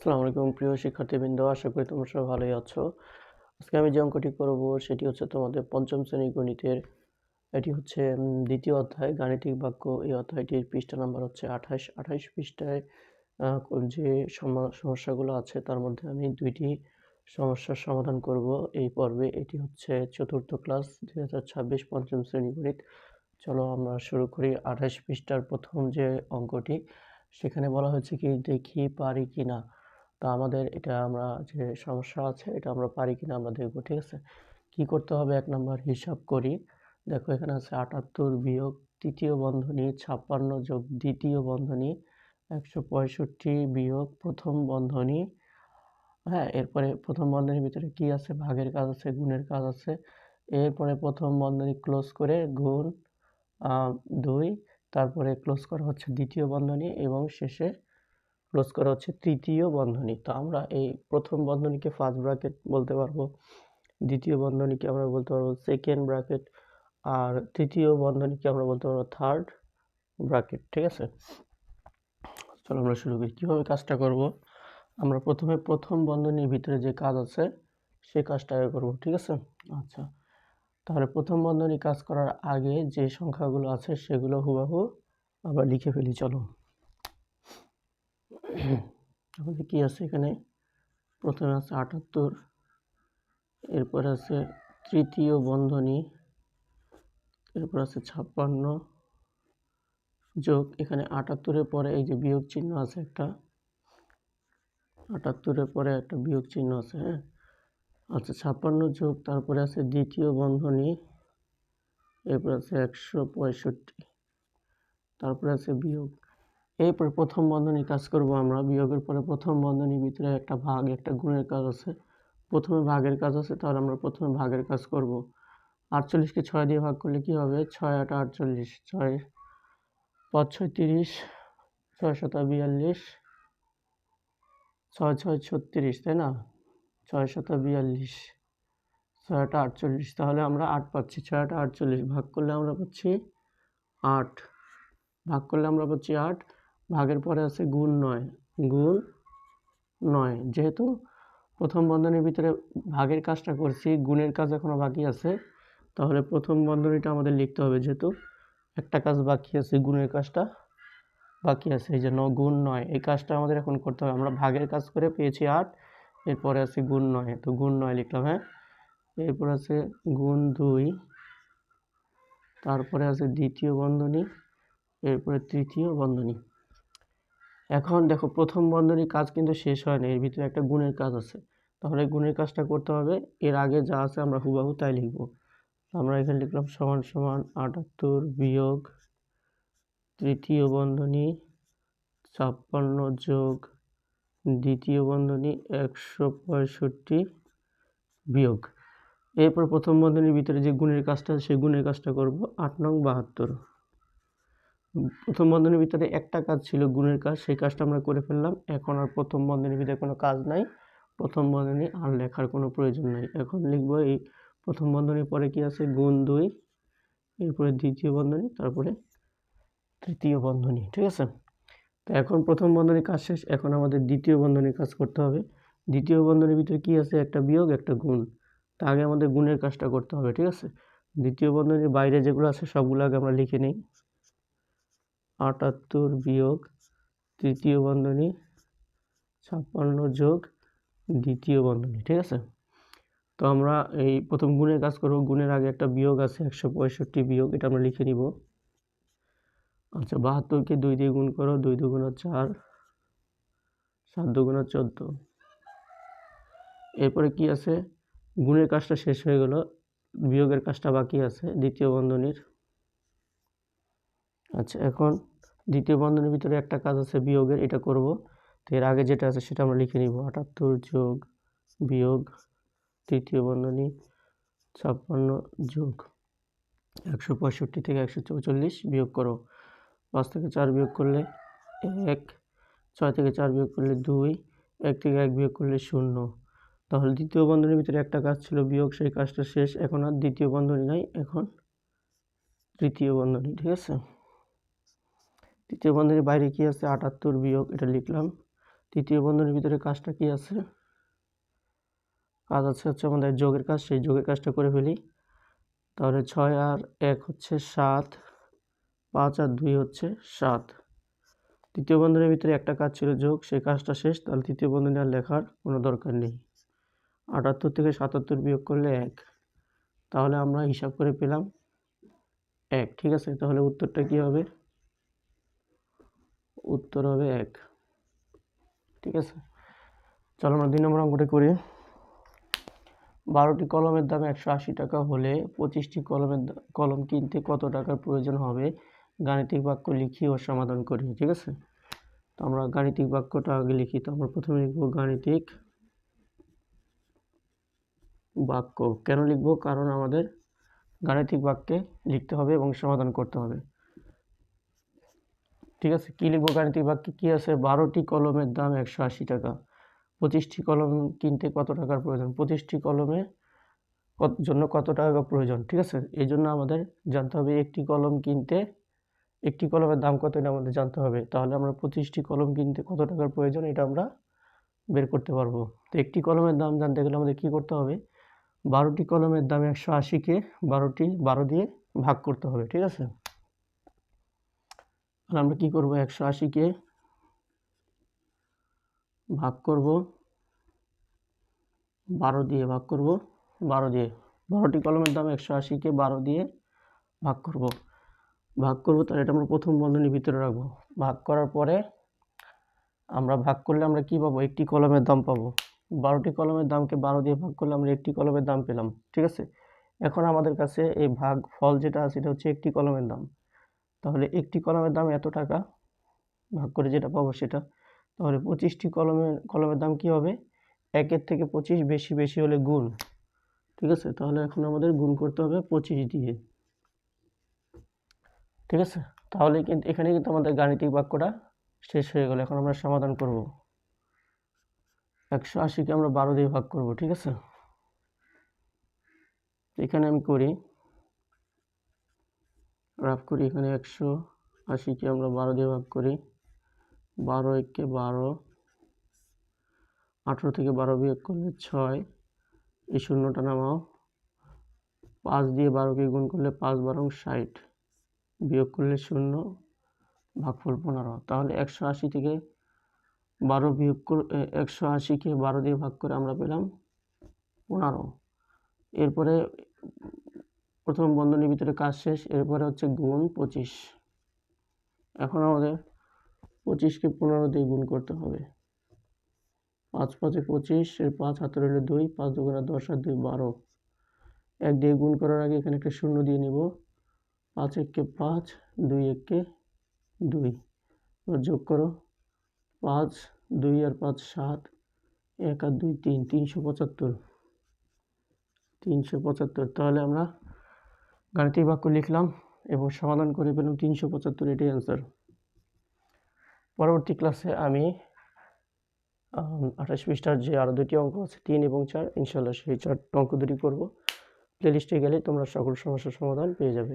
আসসালামু আলাইকুম প্রিয় শিক্ষার্থীবৃন্দ, আশা করি তোমরা সবাই ভালোই আছো। আজকে আমি যে অঙ্কটি করব সেটি হচ্ছে তোমাদের পঞ্চম শ্রেণীর গণিতের। এটি হচ্ছে দ্বিতীয় অধ্যায় গাণিতিক বাক্য। এই অধ্যায়টির পৃষ্ঠা নাম্বার হচ্ছে 28। 28 পৃষ্ঠায় যে সমস্যাগুলো আছে তার মধ্যে আমি দুইটি সমস্যার সমাধান করব এই পর্বে। এটি হচ্ছে চতুর্থ ক্লাস 2026 পঞ্চম শ্রেণী গণিত। চলো আমরা শুরু করি। 28 পৃষ্ঠার প্রথম যে অঙ্কটি, সেখানে বলা হয়েছে কি দেখি পারি কিনা। তা আমাদের এটা আমরা যে সমস্যা আছে এটা আমরা পারি কিনা আমরা দেখব, ঠিক আছে। কি করতে হবে, 1 নম্বর হিসাব করি। দেখো এখানে আছে 78 বিয়োগ তৃতীয় বন্ধনী 56 যোগ দ্বিতীয় বন্ধনী 165 বিয়োগ প্রথম বন্ধনী। হ্যাঁ, এরপরে প্রথম বন্ধনীর ভিতরে কি আছে, ভাগের কাজ আছে, গুণের কাজ আছে। এরপরে প্রথম বন্ধনী ক্লোজ করে গুণ 2, তারপরে ক্লোজ করা হচ্ছে দ্বিতীয় বন্ধনী এবং শেষে ক্লোজ করা হচ্ছে তৃতীয় বন্ধনী। তো আমরা এই প্রথম বন্ধনীকে ফার্স্ট ব্র্যাকেট বলতে পারবো, দ্বিতীয় বন্ধনীকে আমরা বলতে পারবো সেকেন্ড ব্র্যাকেট, আর তৃতীয় বন্ধনীকে আমরা বলতে পারবো থার্ড ব্র্যাকেট, ঠিক আছে। চলো আমরা শুরু করি। কীভাবে কাজটা করব, আমরা প্রথমে প্রথম বন্ধনীর ভিতরে যে কাজ আছে সেই কাজটা আগে করব, ঠিক আছে। আচ্ছা, তাহলে প্রথম বন্ধনী কাজ করার আগে যে সংখ্যাগুলো আছে সেগুলো হুবহু আবার লিখে ফেলি। চলো, আমাদের কি আছে এখানে, প্রথমে আছে 78, এরপর আছে তৃতীয় বন্ধনী, এরপর আছে 56 যোগ এখানে 78-এর পরে এই যে বিয়োগ চিহ্ন আছে একটা, 78-এর পরে একটা বিয়োগ চিহ্ন আছে, হ্যাঁ। আচ্ছা, 56 যোগ তারপরে আছে দ্বিতীয় বন্ধনী, এরপর আছে 165, তারপরে আছে বিয়োগ। এরপরে প্রথম বন্ধনী কাজ করব আমরা। বিয়োগের পরে প্রথম বন্ধনীর ভিতরে একটা ভাগ একটা গুণের কাজ আছে। প্রথমে ভাগের কাজ আছে, তাহলে আমরা প্রথমে ভাগের কাজ করব। 48কে 6 দিয়ে ভাগ করলে কি হবে, 6 8 48, 6 5 6 30, 6 7 42, 6 6 36, তাই না, 6 7 42, 6 8 48, তাহলে আমরা 8 পাচ্ছি। 6 8 48 ভাগ করলে আমরা পাচ্ছি 8, ভাগ করলে আমরা পাচ্ছি 8। ভাগের পরে আছে গুণ 9, গুণ 9। যেহেতু প্রথম বন্ধনীর ভিতরে ভাগের কাজটা করছি, গুণের কাজ এখনো বাকি আছে, তাহলে প্রথম বন্ধনীটা আমাদের লিখতে হবে। যেহেতু একটা কাজ বাকি আছে, গুণের কাজটা বাকি আছে, এই যে 9 গুণ 9, এই কাজটা আমাদের এখন করতে হবে। আমরা ভাগের কাজ করে পেয়েছি 8, এরপরে আছে গুণ 9, তো গুণ 9 লিখলাম, হ্যাঁ। এরপর আছে গুণ 2, তারপরে আছে দ্বিতীয় বন্ধনী, এরপরে তৃতীয় বন্ধনী। এখন দেখো প্রথম বন্ধনীর কাজ কিন্তু শেষ হয় না, এর ভিতরে একটা গুণের কাজ আছে, তাহলে গুণের কাজটা করতে হবে। এর আগে যা আছে আমরা হুবহু তাই লিখব। আমরা এখানে লিখলাম সমান সমান 78 বিয়োগ তৃতীয় বন্ধনী 56 যোগ দ্বিতীয় বন্ধনী 165 বিয়োগ। এরপর প্রথম বন্ধনীর ভিতরে যে গুণের কাজটা সেই গুণের কাজটা করব। 8 নং 72, প্রথম বন্ধনীর ভিতরে একটা কাজ ছিল গুণের কাজ, সেই কাজটা আমরা করে ফেললাম। এখন আর প্রথম বন্ধনীর ভিতরে কোনো কাজ নাই, প্রথম বন্ধনী আর লেখার কোনো প্রয়োজন নাই। এখন লিখব এই প্রথম বন্ধনীর পরে কি আছে, গুণ 2, এরপরে দ্বিতীয় বন্ধনী, তারপরে তৃতীয় বন্ধনী, ঠিক আছে। তো এখন প্রথম বন্ধনীর কাজ শেষ, এখন আমাদের দ্বিতীয় বন্ধনীর কাজ করতে হবে। দ্বিতীয় বন্ধনীর ভিতরে কি আছে, একটা বিয়োগ একটা গুণ, তা আগে আমাদের গুণের কাজটা করতে হবে, ঠিক আছে। দ্বিতীয় বন্ধনীর বাইরে যেগুলো আছে সবগুলো আগে আমরা লিখে নিই। 78 বিয়োগ তৃতীয় বন্ধনী 56 যোগ দ্বিতীয় বন্ধনী, ঠিক আছে। তো আমরা এই প্রথম গুণের কাজ করব। গুণের আগে একটা বিয়োগ আছে 165 বিয়োগ, এটা আমরা লিখে নিব। আচ্ছা, 72কে 2 দিয়ে গুণ করো, 2 2 4, 7 2 14। এরপরে কি আছে, গুণের কাজটা শেষ হয়ে গেল, বিয়োগের কাজটা বাকি আছে দ্বিতীয় বন্ধনীর। আচ্ছা, এখন দ্বিতীয় বন্ধনীর ভিতরে একটা কাজ আছে বিয়োগের, এটা করব। তো এর আগে যেটা আছে সেটা আমরা লিখে নিব। 78 যোগ বিয়োগ তৃতীয় বন্ধনী 56 যোগ 165 থেকে 144 বিয়োগ করো। 5 থেকে 4 বিয়োগ করলে 1, 6 থেকে 4 বিয়োগ করলে 2, 1 থেকে 1 বিয়োগ করলে 0। তাহলে দ্বিতীয় বন্ধনীর ভিতরে একটা কাজ ছিল বিয়োগ, সেই কাজটা শেষ। এখন আর দ্বিতীয় বন্ধনী নাই, এখন তৃতীয় বন্ধনী, ঠিক আছে। তৃতীয় বন্ধনীর বাইরে কি আছে, 78 বিয়োগ, এটা লিখলাম। তৃতীয় বন্ধনীর ভিতরে কাজটা কি আছে? কাজ আছে হচ্ছে আমাদের যোগের কাজ, সেই যোগের কাজটা করে ফেলি। তাহলে 6 আর 1 হচ্ছে 7, 5 আর 2 হচ্ছে 7। তৃতীয় বন্ধনীর ভিতরে একটা কাজ ছিল যোগ, সেই কাজটা শেষ। তাহলে তৃতীয় বন্ধনী আর লেখার কোনো দরকার নেই। 78 থেকে 77 বিয়োগ করলে 1, তাহলে আমরা হিসাব করে পেলাম 1। ঠিক আছে, তাহলে উত্তরটা কি হবে? উত্তর হবে 1। ঠিক আছে, চলো আমরা 2 নম্বর অঙ্কটা করি। 12টি কলমের দাম 180 টাকা হলে 25টি কলম কিনতে কত টাকার প্রয়োজন হবে? গাণিতিক বাক্য লিখি ও সমাধান করি। ঠিক আছে, তো আমরা গাণিতিক বাক্যটা আগে লিখি। তো আমরা প্রথমে লিখব গাণিতিক বাক্য। কেন লিখব? কারণ আমাদের গাণিতিক বাক্যে লিখতে হবে এবং সমাধান করতে হবে। ঠিক আছে, কি লিখব গাণিতিক বাক্যে? কি আছে? 12টি কলমের দাম 180 টাকা। 25টি কলম কিনতে কত টাকার প্রয়োজন? 25টি কলমের জন্য কত টাকা প্রয়োজন? ঠিক আছে, এই জন্য আমাদের জানতে হবে একটি কলম কিনতে, একটি কলমের দাম কত এটা আমাদের জানতে হবে। তাহলে আমরা 25টি কলম কিনতে কত টাকার প্রয়োজন এটা আমরা বের করতে পারবো। তো একটি কলমের দাম জানতে গেলে আমাদের কি করতে হবে? 12টি কলমের দাম 180কে 12 দিয়ে ভাগ করতে হবে। ঠিক আছে, তাহলে আমরা কি করব? 180কে ভাগ করব 12 দিয়ে, ভাগ করব 12 দিয়ে। 12টি কলমের দাম 180কে 12 দিয়ে ভাগ করব। তাহলে এটা আমরা প্রথম বন্ধনীর ভিতরে রাখবো। ভাগ করার পরে আমরা ভাগ করলে আমরা কি পাবো? একটি কলমের দাম পাবো। 12টি কলমের দামকে 12 দিয়ে ভাগ করলে আমরা একটি কলমের দাম পেলাম। ঠিক আছে, এখন আমাদের কাছে এই ভাগ ফল যেটা আছে এটা হচ্ছে একটি কলমের দাম। তাহলে একটি কলমের দাম এত টাকা, ভাগ করে যেটা পাবো সেটা। তাহলে 25টি কলমের দাম কি হবে? 1-এর থেকে 25 বেশি হলে গুণ। ঠিক আছে, তাহলে এখন আমাদের গুণ করতে হবে 25 দিয়ে। ঠিক আছে, তাহলে কিন্তু এখানে কিন্তু আমাদের গাণিতিক বাক্যটা শেষ হয়ে গেল। এখন আমরা সমাধান করব। 180কে আমরা 12 দিয়ে ভাগ করব। ঠিক আছে, এখানে আমি করি, রাফ করি। এখানে 180কে আমরা 12 দিয়ে ভাগ করি। 12 একে 12, 18 থেকে 12 বিয়োগ করলে 6, এই শূন্যটা নামাও। 5 দিয়ে 12কে গুণ করলে 5 12 60, বিয়োগ করলে 0, ভাগফল 15। তাহলে 180 থেকে 12 বিয়োগ করে 180কে 12 দিয়ে ভাগ করে আমরা পেলাম 15। এরপরে প্রথম বন্ধনীর ভিতরে কাজ শেষ। এরপরে হচ্ছে গুণ 25। এখন আমাদের 25কে 15 দিয়ে গুণ করতে হবে। 5 5 25, এর 5 হাতে রইল 2, 5 2 10 আর 2 12। 1 দিয়ে গুণ করার আগে এখানে একটা শূন্য দিয়ে নিব। 5 1-কে 5, 2 1-কে 2, এবার যোগ করো। 5 2 আর 5 7, 1 আর 2 3, 375। তাহলে আমরা গাণিতিক বাক্য লিখলাম এবং সমাধান করে পেলাম 375। এটাই অ্যান্সার। পরবর্তী ক্লাসে আমি 28 পৃষ্ঠার যে আরও 2টি অঙ্ক আছে 3 এবং 4, ইনশাল্লাহ সেই 4 অঙ্ক দুটি করব। প্লেলিস্টে গেলে তোমরা সকল সমস্যার সমাধান পেয়ে যাবে।